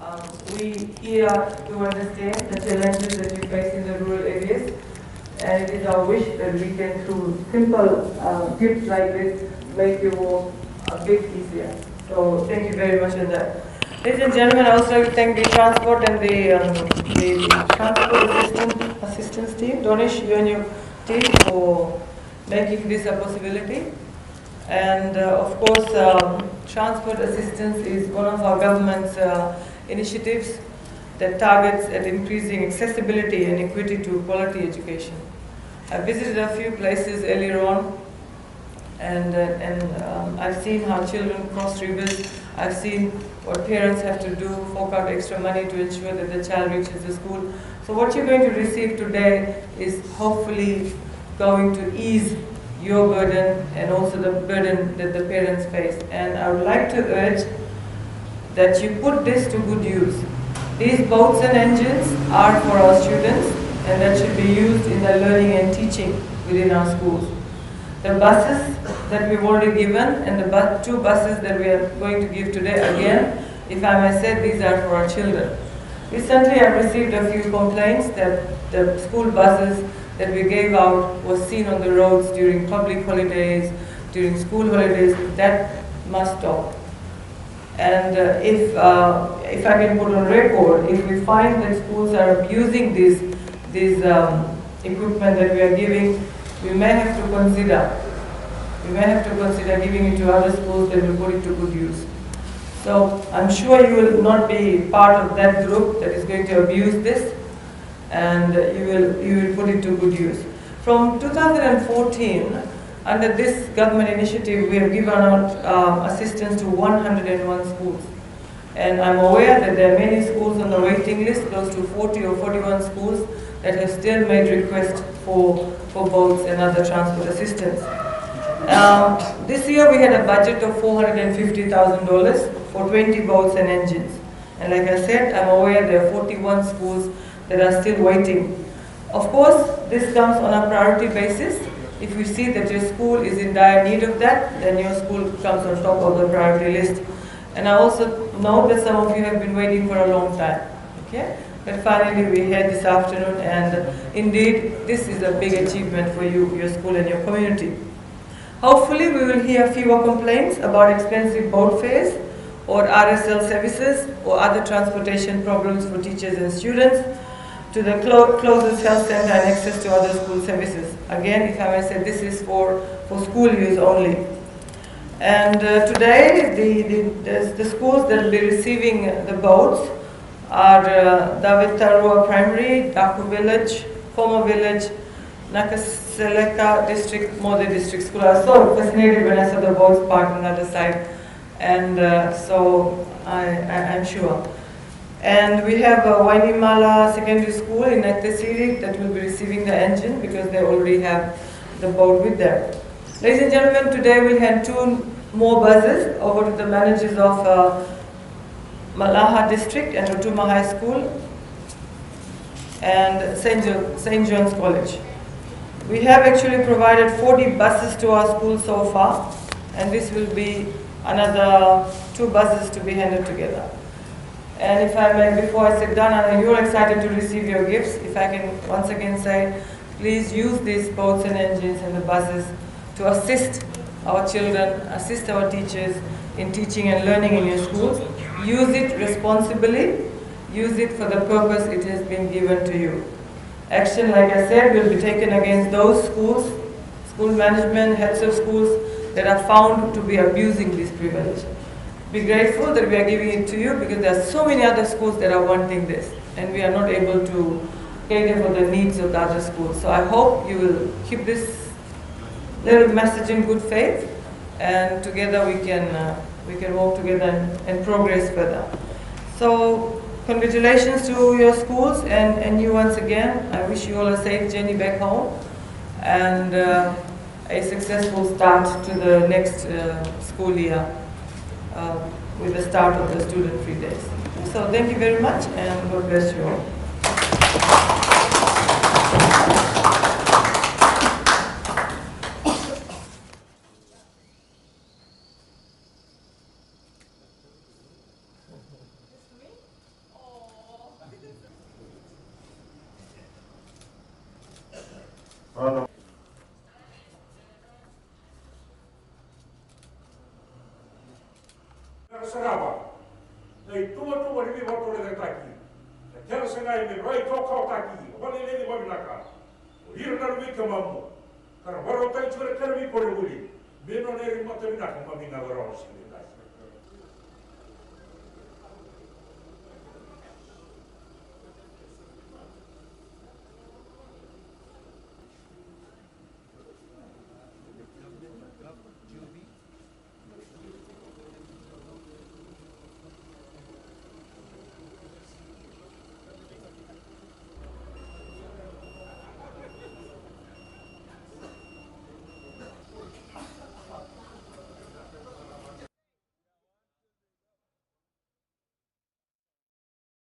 We here to understand the challenges that you face in the rural areas, and it is our wish that we can, through simple gifts like this, make your work a bit easier. So thank you very much for that. Ladies and gentlemen, I also thank the transport and the transport assistance team, Donish, you and your team, for making this a possibility. And of course, transport assistance is one of our government's initiatives that targets at increasing accessibility and equity to quality education. I visited a few places earlier on, and I've seen how children cross rivers. I've seen what parents have to do, fork out extra money to ensure that the child reaches the school. So what you're going to receive today is hopefully going to ease your burden and also the burden that the parents face. And I would like to urge that you put this to good use. These boats and engines are for our students, and that should be used in the learning and teaching within our schools. The buses that we've already given and the two buses that we are going to give today, again, if I may say, these are for our children. Recently I've received a few complaints that the school buses that we gave out was seen on the roads during public holidays, during school holidays. That must stop. And if I can put on record, if we find that schools are abusing this equipment that we are giving, we may have to consider giving it to other schools that will put it to good use. So I'm sure you will not be part of that group that is going to abuse this, and you will put it to good use. From 2014, under this government initiative, we have given out assistance to 101 schools. And I'm aware that there are many schools on the waiting list, close to 40 or 41 schools, that have still made requests for boats and other transport assistance. This year we had a budget of $450,000 for 20 boats and engines. And like I said, I'm aware there are 41 schools that are still waiting. Of course, this comes on a priority basis. If you see that your school is in dire need of that, then your school comes on top of the priority list. And I also know that some of you have been waiting for a long time. Okay? But finally we're here this afternoon, and indeed this is a big achievement for you, your school and your community. Hopefully we will hear fewer complaints about expensive boat fares or RSL services or other transportation problems for teachers and students to the closest health center and access to other school services. Again, if I may say, this is for school use only. And today, the schools that will be receiving the boats are Davetarua Primary, Daku Village, Komo Village, Nakasaleka District, Moce District School. I was so fascinated when I saw the boats parked on the other side, and so I'm sure. And we have Wainimala Secondary Sch in Naitasiri that will be receiving the engine because they already have the boat with them. Ladies and gentlemen, today we'll hand 2 more buses over to the managers of Malhaha District and Rotuma High School and St. John's College. We have actually provided 40 buses to our school so far, and this will be another 2 buses to be handed together. And if I may, before I sit down, I know you're excited to receive your gifts. If I can once again say, please use these boats and engines and the buses to assist our children, assist our teachers in teaching and learning in your schools. Use it responsibly. Use it for the purpose it has been given to you. Action, like I said, will be taken against those schools, school management, heads of schools that are found to be abusing this privilege. Be grateful that we are giving it to you because there are so many other schools that are wanting this, and we are not able to cater for the needs of the other schools. So I hope you will keep this little message in good faith, and together we can work together and progress further. So congratulations to your schools and you once again. I wish you all a safe journey back home and a successful start to the next school year with the start of the student-free days. So thank you very much, and God bless you all. sarava. Nei tua ni mi voto le taki. Na tela sengai me roi toko taki. Wale le ni wabinaka. Hira na mi kamamu. Kara waro tai chura kara mi pore uli. Meno ne ri mata minaka mami na waro sini.